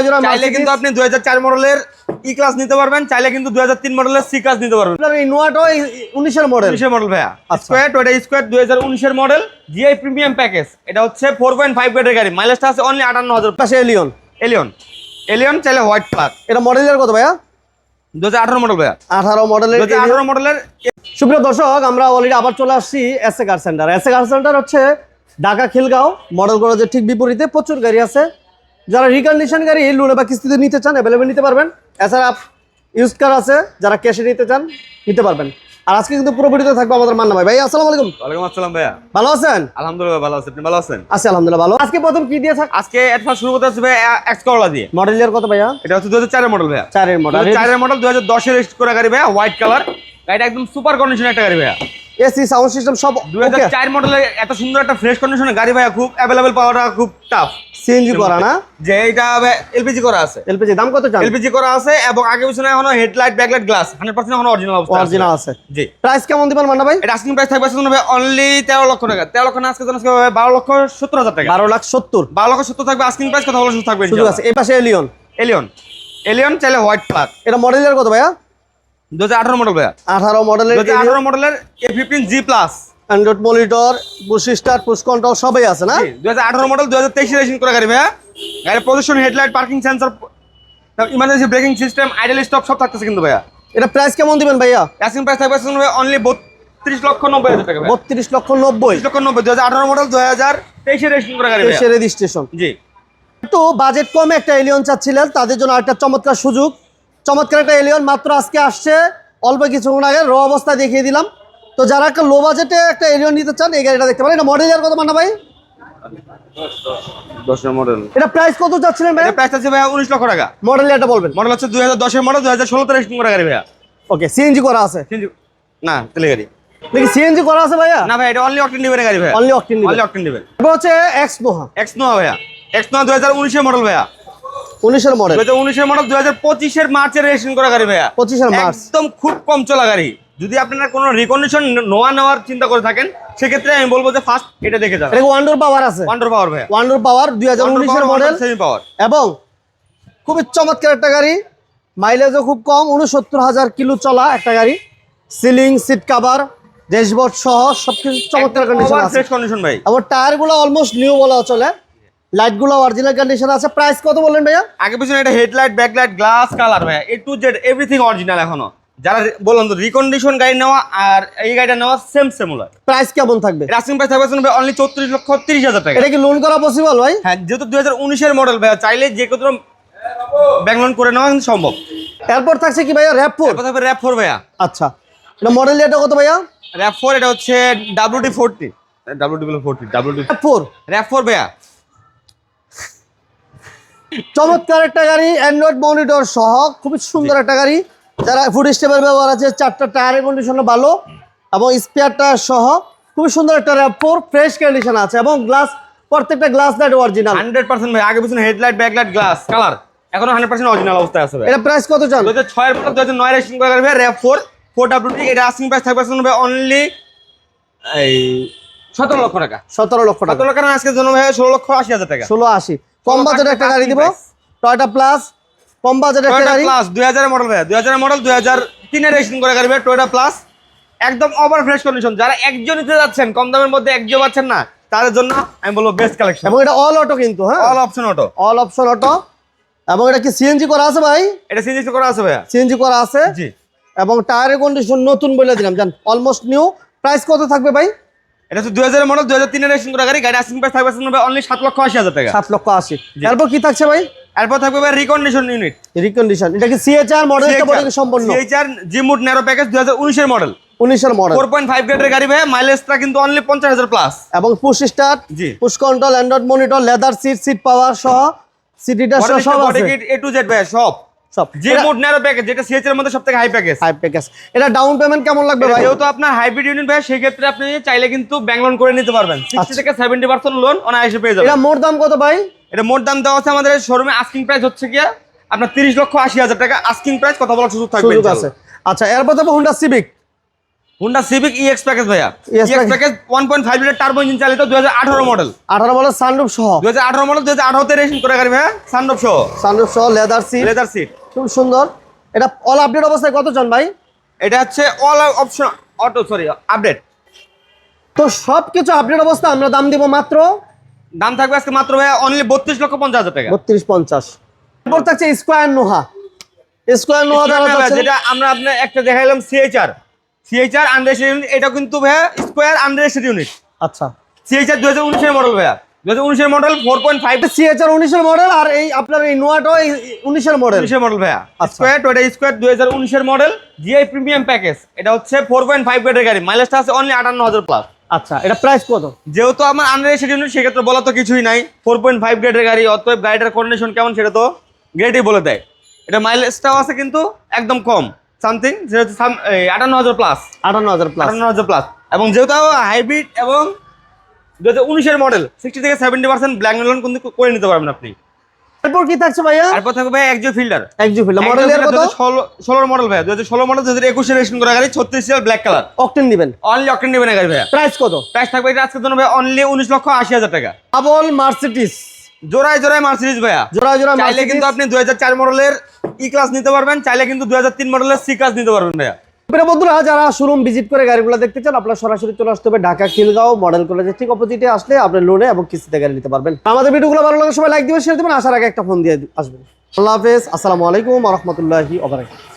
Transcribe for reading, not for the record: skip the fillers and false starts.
জোড়া জোড়া চাইলে কিন্তু আপনি 2004 মডেলের ই ক্লাস নিতে পারবেন, চাইলে কিন্তু 2003 মডেলের সি ক্লাস নিতে পারবেন। আপনার এই নোয়াটো 19 এর মডেল, 19 এর মডেল ভাইয়া। স্কয়ার টয়োটা স্কয়ার 2019 এর মডেল, জিআই প্রিমিয়াম প্যাকেজ। এটা হচ্ছে 4.5 গ্রেডের গাড়ি, মাইলেজটা আছে অনলি 58000। পাশে এলিয়ন, এলিয়ন চাইলে হোয়াইট কালার। এটা মডেলের কত ভাইয়া? 2018 মডেল ভাইয়া। 18 মডেলের। 2018 মডেলের। সুপ্রিয় দর্শক, আমরা অলরেডি আবার চলে আসছি এসএ কার সেন্টার। এসএ কার সেন্টার হচ্ছে ঢাকা খিলগাঁও মডেল গড়ের ঠিক বিপরীতে। প্রচুর গাড়ি আছে, যারা রিকন্ডিশন গাড়ি লোনে বা কিস্তিতে নিতে চান অ্যাভেলেবেল নিতে পারবেন। এছাড়া ইউজ কার আছে, যারা ক্যাশে নিতে চান নিতে পারবেন। আর আজকে কিন্তু পুরো ভিডিওতে থাকবে আমাদের মান্না ভাই। ভাই আসসালামু আলাইকুম। ওয়ালাইকুম আসসালাম ভাইয়া। ভালো আছেন? আলহামদুলিল্লাহ ভালো আছি, আপনি ভালো আছেন? আছি আলহামদুলিল্লাহ ভালো। আজকে প্রথম কি দিয়ে থাক? আজকে অ্যাডভান্স শুরু করতে হচ্ছে ভাই এক্স করলা দিয়ে। মডেলের কত ভাইয়া? এটা হচ্ছে 2004 এর মডেল ভাইয়া। 4 এর মডেল। 4 এর মডেল 2010 এর রেজিস্ট্রি করা গাড়ি ভাইয়া, হোয়াইট কালার। গাড়িটা একদম সুপার কন্ডিশনের একটা গাড়ি ভাইয়া। এসি সাউন্ড সিস্টেম সব 2004 মডেলের এত সুন্দর একটা ফ্রেশ কন্ডিশনের গাড়ি ভাইয়া, খুব অ্যাভেলেবল পাওয়াটা খুব টাফ। সিএনজি করা না, যে এটা এলপিজি করা আছে। এলপিজি দাম কত চান? এলপিজি করা আছে এবং আগে পিছনে এখনো হেডলাইট ব্যাকলাইট গ্লাস 100% এখনো অরিজিনাল অবস্থা আছে। অরিজিনাল আছে। জি। প্রাইস কেমন দিবেন মান্না ভাই? এটা আস্কিং প্রাইস থাকবে অনলি 13 লক্ষ টাকা। 13 লক্ষ না, আজকে 12,70,000 টাকা। 12,70,000। 12,70,000 থাকবে আস্কিং প্রাইস, কথা বলা সুযোগ থাকবে সুযোগ আছে। এই পাশে এলিয়ন, এলিয়ন চাইলে হোয়াইট কালার। এটা মডেলের কত ভাইয়া? 2018 মডেল ভাইয়া। 18 মডেলের। 2018 মডেলের A15G plus. Android monitor, push start, push control সবই আছে না? 2018 মডেল 2023 রেজিস্ট্রেশন করা গাড়ি ভাইয়া। গাড়ির position, headlight, parking sensor, emergency braking system, idle stop সব থাকতেছে কিন্তু ভাইয়া। এটা প্রাইস কেমন দিবেন ভাইয়া? আস্কিং প্রাইস থাকবে অনলি 32,90,000 টাকা ভাইয়া। 32,90,000। 32,90,000। 2018 মডেল 2023 রেজিস্ট্রেশন করা গাড়ি ভাইয়া। 23 রেজিস্ট্রেশন। জি। একটু বাজেট কমে একটা এলিয়ন চাচ্ছিলেন, তাদের জন্য একটা চমৎকার সুযোগ। চমৎকার একটা এলিয়ন মাত্র আজকে আসছে, অল্প কিছুক্ষণ আগে র অবস্থা দেখিয়ে দিলাম। তো যারা একটা লো বাজেটে একটা এলিয়ন নিতে চান এই গাড়িটা দেখতে পারেন। এটা মডেলের কত মান্না ভাই? 10 এর মডেল। এটা প্রাইস কত চাচ্ছিলেন ভাই? এটা প্রাইস আছে ভাইয়া 19 লক্ষ টাকা। মডেল এটা বলবেন। মডেল হচ্ছে 2010 এর মডেল, 2016 তে রেজিস্ট্রেশন করা গাড়ি ভাইয়া। ওকে, সিএনজি করা আছে না, তেলে গাড়ি। দেখি সিএনজি করা আছে ভাইয়া? না ভাই, এটা অনলি অকটেন ডিভেনের গাড়ি ভাইয়া। Only octane only octane ডিভেন। এটা হচ্ছে এক্স নোহা। এক্স নোহা ভাইয়া। এক্স নোহা 2019 এর মডেল ভাইয়া। 19 এর মডেল। 2019 এর মডেল 2025 এর মার্চে রেজিস্ট্রেশন করা গাড়ি ভাইয়া। 25 এর মার্চ। একদম খুব কম চলা গাড়ি। যদি আপনারা কোনো রিকন্ডিশন নোয়া নেওয়ার চিন্তা করে থাকেন, সেক্ষেত্রে আমি বলবো যে ফার্স্ট এটা দেখে যাবেন। এটা ওয়ান্ডার পাওয়ার আছে। ওয়ান্ডার পাওয়ার ভাইয়া। ওয়ান্ডার পাওয়ার 2019 এর মডেল, সেমি পাওয়ার এবং খুবই চমৎকার একটা গাড়ি। মাইলেজও খুব কম, 69,000 কিলো চলা একটা গাড়ি। সিলিং, সিট কভার, ড্যাশবোর্ড সহ সবকিছু চমৎকার কন্ডিশন আছে। ফ্রেশ কন্ডিশন ভাই। আবার টায়ারগুলো অলমোস্ট নিউ বলা চলে। লাইটগুলো অরিজিনাল কন্ডিশন আছে। প্রাইস কত বললেন ভাইয়া? আগে পিছনে এটা হেডলাইট, ব্যাকলাইট, গ্লাস, কালার ভাইয়া, এ টু জেড এভরিথিং অরিজিনাল। এখনো যারা বললাম তো রিকন্ডিশন গাড়ি নেওয়া আর এই গাড়িটা নেওয়া সেম সেমুলার। প্রাইস কেমন থাকবে? রাসিং প্রাইস থাকবে অনলি 34,30,000 টাকা। এটা কি লোন করা পসিবল ভাই? হ্যাঁ, যেহেতু 2019 এর মডেল ভাইয়া, চাইলে যে কোনো ব্যাংক লোন করে নেওয়া কিন্তু সম্ভব। এরপর থাকছে কি ভাইয়া? র‍্যাপ4। এরপর থাকবে র‍্যাপ4 ভাইয়া। আচ্ছা, এটা মডেল এটা কত ভাইয়া? র‍্যাপ4 এটা হচ্ছে WD40। র‍্যাপ4। র‍্যাপ4 ভাইয়া। চমৎকার একটা গাড়ি, অ্যান্ড্রয়েড মনিটর সহ খুবই সুন্দর একটা গাড়ি। যারা ফুড স্টেপের ব্যবহার আছে, 4টা টায়ারের কন্ডিশন ভালো এবং স্পেয়ার টায়ার সহ খুবই সুন্দর একটা র‍্যাপ4। ফ্রেশ কন্ডিশন আছে এবং গ্লাস, প্রত্যেকটা গ্লাস লাইট অরিজিনাল 100% ভাই। আগে পিছনে হেডলাইট, ব্যাকলাইট, গ্লাস, কালার এখনো 100% অরিজিনাল অবস্থায় আছে ভাই। এটা প্রাইস কত চান? 2006 এর মডেল 2009 রেজিস্ট্রেশন করা গাড়ি ভাই, র‍্যাপ4 4WD। এটা আস্কিং প্রাইস থাকবে অনলি এই 17 লক্ষ টাকা। 17 লক্ষ টাকা। 17 লক্ষ টাকা আজকের জন্য ভাই 16,80,000 টাকা। 16,80। কম বাজেট একটা গাড়ি দিব, টয়োটা প্লাস। কম বাজেটের একটা গাড়ি, প্লাস 2000 এর মডেল ভাই। 2000 এর মডেল 2003 এর রেজিস্ট্রেশন করা গাড়ি ভাই, টয়োটা প্লাস। একদম ওভার ফ্রেশ কন্ডিশন। যারা একজন নিতে যাচ্ছেন, কম দামের মধ্যে একজন পাচ্ছেন না, তাদের জন্য আমি বলবো বেস্ট কালেকশন। এবং এটা অল অটো কিন্তু, হ্যাঁ all option auto. All option auto. এবং এটা কি সিএনজি করা আছে ভাই? এটা সিএনজি করা আছে ভাইয়া। সিএনজি করা আছে জি। এবং টায়ারের কন্ডিশন নতুন বলে দিলাম, জান অলমোস্ট নিউ। প্রাইস কত থাকবে ভাই? এটা হচ্ছে 2000 এর মডেল 2003 এর রেজিস্ট্রেশন করা গাড়ি। গাড়ি আস্কিং প্রাইস থাকবে অনলি 7,80,000 টাকা। 7,80,000। এরপর কি থাকছে ভাই? এরপর থাকবে ভাই রিকন্ডিশন ইউনিট। রিকন্ডিশন। এটা কি সিএচআর মডেলটা বডি সম্পন্ন? সিএচআর জি মুড ন্যারো প্যাকেজ 2019 এর মডেল। 19 এর মডেল। 4.5 গ্রেডের গাড়ি ভাই। মাইলেজটা কিন্তু অনলি 50,000 প্লাস। এবং পুশ স্টার্ট, জি, push control, Android monitor, leather seat, seat power সহ, সিট হিটার সহ সব আছে। এ টু জেড ভাই সব। সব জি মুড ন্যারো প্যাকেজ, যেটা সিএচআর এর মধ্যে সবথেকে হাই প্যাকেজ। High package. এটা ডাউন পেমেন্ট কেমন লাগবে ভাই? যেহেতু আপনার হাইব্রিড ইউনিট ভাই, সেই ক্ষেত্রে আপনি চাইলে কিন্তু ব্যাংক লোন করে নিতে পারবেন। 60 থেকে 70% লোন অনায়াসে পেয়ে যাবেন। এটা মোট দাম কত ভাই? এটা মোট দাম দেওয়া আছে আমাদের শোরুমে। আস্কিং প্রাইস হচ্ছে কি আপনার 30,80,000 টাকা আস্কিং প্রাইস। কথা বলার সুযোগ থাকবে। সুযোগ আছে। আচ্ছা, এরপর তো Honda civic. Honda Civic EX package ভাইয়া। EX EX package 1.5 litre turbo engine চালিত 2018 মডেল। 18 মডেল সানরুফ সহ। 2018 মডেল 2018 তে রেজিস্ট্রেশন করা গাড়ি ভাইয়া, সানরুফ সহ। সানরুফ সহ লেদার সিট। Leather seat. খুব সুন্দর। এটা অল আপডেট অবস্থায় কত চান ভাই? এটা হচ্ছে অল অপশন অটো আপডেট। তো সবকিছু আপডেট অবস্থা আমরা দাম দিব মাত্র, দাম থাকবে আজকে মাত্র ভাইয়া অনলি 32,50,000 টাকা। 3250। এরপর থাকছে স্কয়ার নোহা। স্কয়ার নোহা যেটা আমরা আপনার একটা দেখাইলাম সিএইচআর আনরেজিস্টার্ড ইউনিট, এটা কিন্তু ভাইয়া স্কয়ার আনরেজিস্টার্ড ইউনিট। আচ্ছা, সিএইচআর 2019 এর মডেল ভাইয়া, 2019 এর মডেল 4.5 সিএচআর 19 এর মডেল, আর এই আপনার এই নোয়াটো 19 এর মডেল। 19 এর মডেল ভাইয়া। আচ্ছা। স্কয়ার টয়োটা স্কয়ার 2019 এর মডেল, জিআই প্রিমিয়াম প্যাকেজ। এটা হচ্ছে 4.5 গ্রেডের গাড়ি, মাইলেজটা আছে অনলি 58,000 প্লাস। আচ্ছা, এটা প্রাইস কত? যেহেতু আমার আনরেজিস্টার্ড ইউনিট সেক্ষেত্রে বলা তো কিছুই নাই, 4.5 গ্রেডের গাড়ি, অতএব গাড়িটার কন্ডিশন কেমন সেটা তো গ্রেডই বলে দেয়। এটা মাইলেজটাও আছে কিন্তু একদম কম, সামথিং 58,000 প্লাস। 58,000 প্লাস। 58,000 প্লাস। এবং যেহেতু হাইব্রিড এবং 2019 এর মডেল, 60 থেকে 70% ব্ল্যাক মেলন কিন্তু করে নিতে পারবেন আপনি। এরপর কি থাকছে ভাইয়া? তারপর থাকবে ভাই একজো ফিল্ডার। একজু ফিল্ডার মডেল এর কত? 16 মডেল ভাই, 2016 মডেল, 2021 এর রেজিস্ট্রেশন করা গাড়ি, 36 সিএল ব্ল্যাক কালার। অকটেন দিবেন? অনলি অকটেন নেবেন গাড়ি ভাইয়া। প্রাইস কত? প্রাইস থাকবে এটা আজকের জন্য ভাই অনলি 19,80,000 টাকা। ডাবল মার্সিডিজ, জোড়ায় জোড়ায় মার্সিডিজ ভাইয়া। জোড়া জোড়া চাইলে মার্সিডিজ। কিন্তু আপনি 2004 মডেলের ই ক্লাস নিতে পারবেন, চাইলে কিন্তু 2003 মডেলের সি ক্লাস নিতে পারবেন ভাইয়া। প্রিয় বন্ধুরা, যারা শোরুম ভিজিট করে গাড়িগুলো দেখতে চান, আপনারা সরাসরি চলে আসতে হবে ঢাকা খিলগাঁও মডেল কলেজের ঠিক অপোজিটে। আসলে আপনি লোনে এবং কিস্তিতে গাড়ি নিতে পারবেন। আমাদের ভিডিওগুলো ভালো লাগে সবাই লাইক দিবেন, শেয়ার দিবেন। আসার আগে একটা ফোন দিয়ে আসবেন। আল্লাহ হাফেজ, আসসালামু আলাইকুম ওয়া রাহমাতুল্লাহি ওয়া বারাকাতুহু।